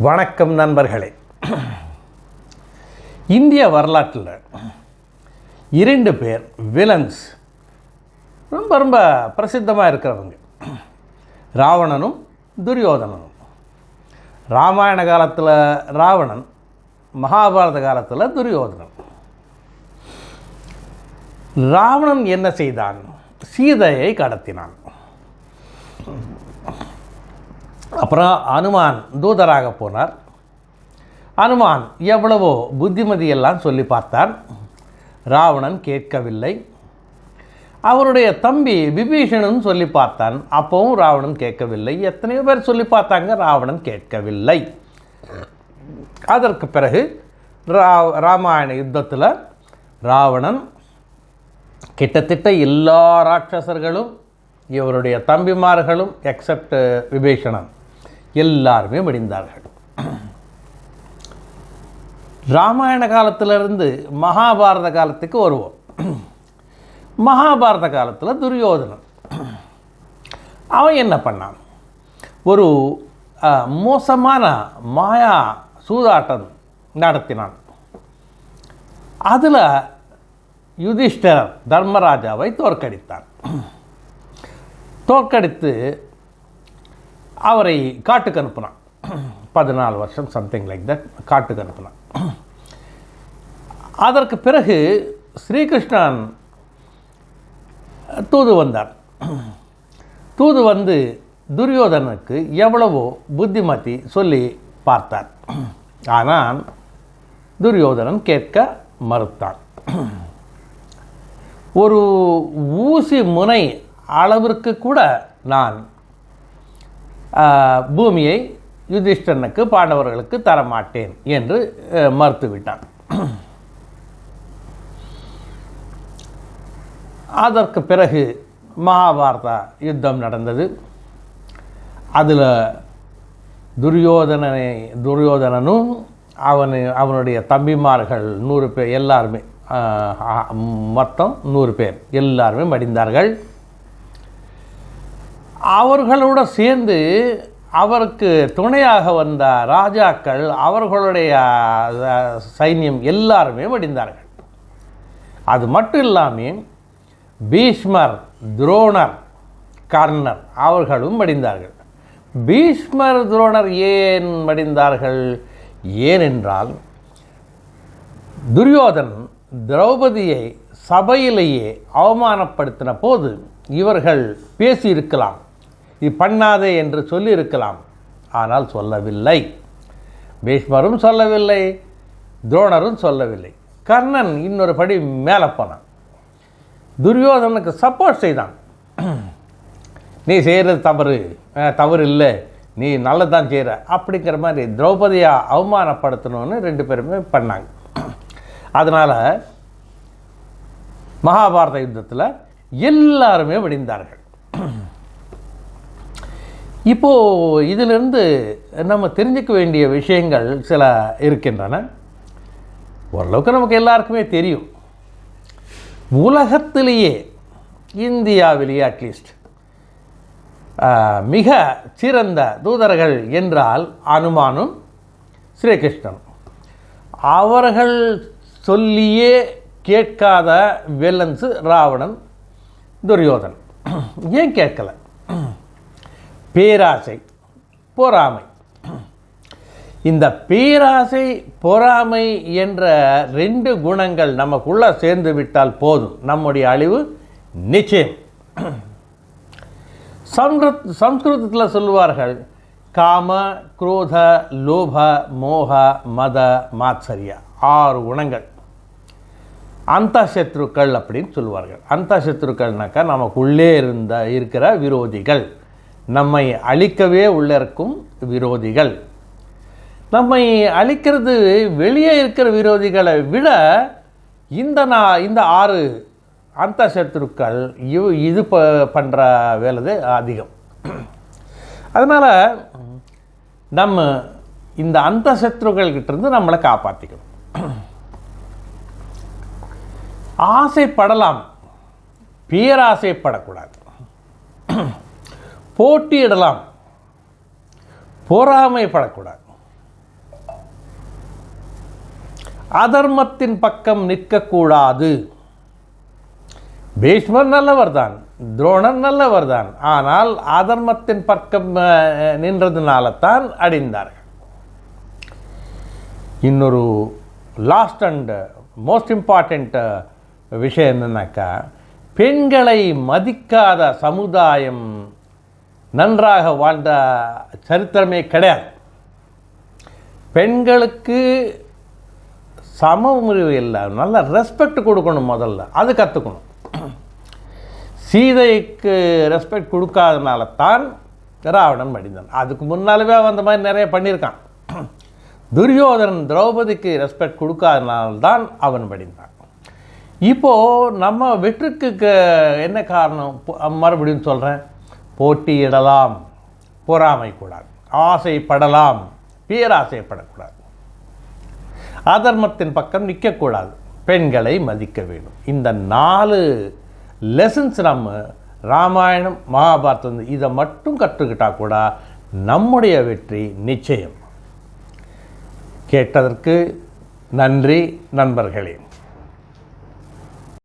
வணக்கம் நண்பர்களே. இந்திய வரலாற்றில் 2 பேர் வில்லன்ஸ் ரொம்ப ரொம்ப பிரசித்தமாக இருக்கிறவங்க, ராவணனும் துரியோதனனும். ராமாயண காலத்தில் ராவணன், மகாபாரத காலத்தில் துரியோதனன். ராவணன் என்ன செய்தான்? சீதையை கடத்தினான். அப்புறம் அனுமான் தூதராக போனார். அனுமான் எவ்வளவோ புத்திமதியெல்லாம் சொல்லி பார்த்தார். ராவணன் கேட்கவில்லை. அவருடைய தம்பி விபீஷணன் சொல்லி பார்த்தான். அப்பவும் ராவணன் கேட்கவில்லை. எத்தனையோ பேர் சொல்லி பார்த்தாங்க, ராவணன் கேட்கவில்லை. அதற்கு பிறகு ராமாயண யுத்தத்தில் ராவணன் கிட்டத்தட்ட எல்லா ராட்சசர்களும், இவருடைய தம்பிமார்களும் எக்ஸப்ட் விபீஷணன் எல்லாருமே மடிந்தார்கள். ராமாயண காலத்திலிருந்து மகாபாரத காலத்துக்கு வருவோம். மகாபாரத காலத்தில் துரியோதனன் அவன் என்ன பண்ணான்? ஒரு மோசமான மாயா சூதாட்டம் நடத்தினான். அதில் யுதிஷ்டர் தர்மராஜாவை தோற்கடித்தான். தோற்கடித்து அவரை காட்டுக்கு அனுப்பினான். 14 வருஷம் சம்திங் லைக் தட் காட்டுக்கு அனுப்பினான். அதற்கு பிறகு ஸ்ரீகிருஷ்ணன் தூது வந்தார். தூது வந்து துரியோதனுக்கு எவ்வளவோ புத்திமதி சொல்லி பார்த்தார். ஆனால் துரியோதனன் கேட்க மறுத்தான். ஒரு ஊசி முனை அளவிற்கு கூட நான் பூமியை யுதிஷ்டனுக்கு பாண்டவர்களுக்கு தரமாட்டேன் என்று மறுத்துவிட்டான். அதற்கு பிறகு மகாபாரத யுத்தம் நடந்தது. அதில் துரியோதனனும் அவனுடைய தம்பிமார்கள் 100 பேர் எல்லாருமே, மொத்தம் 100 பேர் எல்லாருமே மடிந்தார்கள். அவர்களோடு சேர்ந்து அவருக்கு துணையாக வந்த ராஜாக்கள், அவர்களுடைய சைன்யம் எல்லாருமே மடிந்தார்கள். அது மட்டும் இல்லாமல் பீஷ்மர், துரோணர், கர்ணர் அவர்களும் மடிந்தார்கள். பீஷ்மர், துரோணர் ஏன் மடிந்தார்கள்? ஏனென்றால் துரியோதனன் திரௌபதியை சபையிலேயே அவமானப்படுத்தின போது இவர்கள் பேசியிருக்கலாம், இது பண்ணாதே என்று சொல்லியிருக்கலாம். ஆனால் சொல்லவில்லை. பீஷ்மரும் சொல்லவில்லை, துரோணரும் சொல்லவில்லை. கர்ணன் இன்னொரு படி மேலே போனான். துரியோதனுக்கு சப்போர்ட் செய்தான். நீ செய்கிறது தவறு இல்லை, நீ நல்லதான் செய்கிற அப்படிங்கிற மாதிரி திரௌபதியை அவமானப்படுத்தணும்னு 2 பேருமே பண்ணாங்க. அதனால் மகாபாரத யுத்தத்தில் எல்லாருமே வெடிந்தார்கள். இப்போது இதிலிருந்து நம்ம தெரிஞ்சுக்க வேண்டிய விஷயங்கள் சில இருக்கின்றன. ஓரளவுக்கு நமக்கு எல்லாருக்குமே தெரியும். உலகத்திலேயே, இந்தியாவிலேயே அட்லீஸ்ட் மிக சிறந்த தூதர்கள் என்றால் அனுமானும் ஸ்ரீகிருஷ்ணனும். அவர்கள் சொல்லியே கேட்காத வில்லன்ஸு ராவணன், துரியோதனன். ஏன் கேட்கல? பேராசை, பொறாமை. இந்த பேராசை, பொறாமை என்ற 2 குணங்கள் நமக்குள்ளே சேர்ந்து விட்டால் போதும், நம்முடைய அழிவு நிச்சயம். சம்ஸ்கிருதத்தில் சொல்லுவார்கள், காம, குரோத, லோப, மோக, மத, மாத்சரியா 6 குணங்கள். அந்த சத்ருக்கள் அப்படின்னு சொல்லுவார்கள். அந்த சத்ருக்கள்னாக்கா நமக்குள்ளே இருக்கிற விரோதிகள், நம்மை அழிக்கவே உள்ள இருக்கும் விரோதிகள். நம்மை அழிக்கிறது வெளியே இருக்கிற விரோதிகளை விட இந்த 6 அந்த சத்ருக்கள் இது பண்ணுற வேலை அதிகம். அதனால் நம்ம இந்த அந்த சத்ருக்கள்கிட்டேருந்து நம்மளை காப்பாற்றிக்கணும். ஆசைப்படலாம், பேராசைப்படக்கூடாது. போட்டியிடலாம், பொறாமைப்படக்கூடாது. அதர்மத்தின் பக்கம் நிற்கக்கூடாது. பீஷ்மர் நல்லவர் தான், துரோணர் நல்லவர் தான், ஆனால் அதர்மத்தின் பக்கம் நின்றதுனால தான் அடிந்தார்கள். இன்னொரு லாஸ்ட் அண்ட் மோஸ்ட் இம்பார்ட்டண்ட் விஷயம் என்னன்னாக்கா, பெண்களை மதிக்காத சமுதாயம் நன்றாக வாழ்ந்த சரித்திரமே கிடையாது. பெண்களுக்கு சம உரிமை இல்லை, நல்ல ரெஸ்பெக்ட் கொடுக்கணும், முதல்ல அது கற்றுக்கணும். சீதைக்கு ரெஸ்பெக்ட் கொடுக்காதனால தான் ராவணன் மடிந்தான். அதுக்கு முன்னாலவே அந்த மாதிரி நிறைய பண்ணியிருக்கான். துரியோதனன் திரௌபதிக்கு ரெஸ்பெக்ட் கொடுக்காதனால்தான் அவன் மடிந்தான். இப்போது நம்ம வெற்றிக்கு என்ன காரணம்? மறுபடியும் சொல்கிறேன், போட்டியிடலாம், பொறாமை கூடாது, ஆசைப்படலாம், பேராசைப்படக்கூடாது, அதர்மத்தின் பக்கம் நிற்கக்கூடாது, பெண்களை மதிக்க வேண்டும். இந்த 4 லெசன்ஸ் நம்ம ராமாயணம் மகாபாரதம் இதை மட்டும் கற்றுக்கிட்டால் கூட நம்முடைய வெற்றி நிச்சயம். கேட்டதற்கு நன்றி நண்பர்களே.